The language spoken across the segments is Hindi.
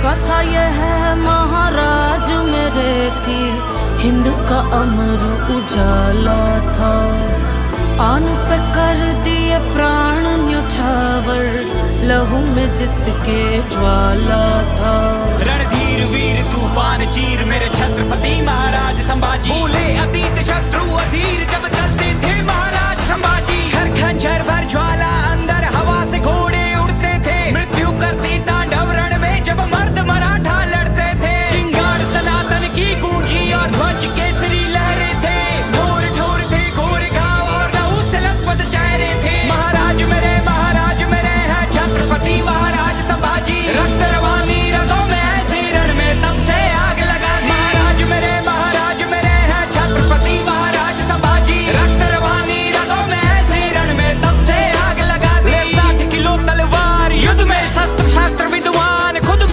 कथा यह है महाराज मेरे की, हिंद का अमर उजाला था। आन पे कर दिए प्राण न्यौछावर, लहू में जिसके ज्वाला था। रणधीर वीर तूफान चीर मेरे छत्रपति महाराज संभाजी, भूले अतीत शत्रु अधीर जब चलते थे महाराज संभाजी। हर खंजर भर ज्वाला अंदर हवा से घोड़े उड़ते थे, मृत्यु करती तांडव रण में जब मर्द मराठा लड़ते थे। चिंगार सनातन की गूंजी और ध्वज केसरी लहरे थे, ढोर ढोर थे घोर घाव और लहू से लथपथ चेहरे थे। महाराज मेरे है छत्रपति महाराज संभाजी, रक्त रवानी रगों में ऐसी रण में तब से आग लगा दी। महाराज मेरे है छत्रपति महाराज संभाजी, रक्त रवानी रगों में ऐसी रण में तब से आग लगा दी। 60 किलो तलवार युद्ध में शस्त्र शास्त्र विद्वान खुद।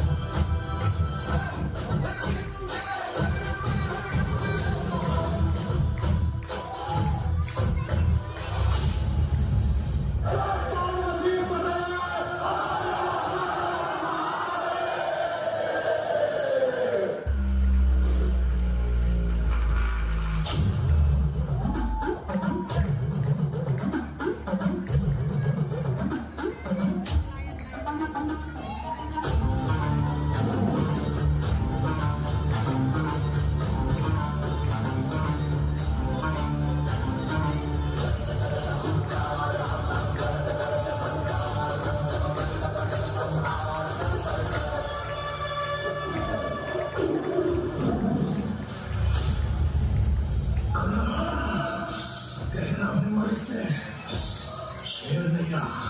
शेर नहीं रहा।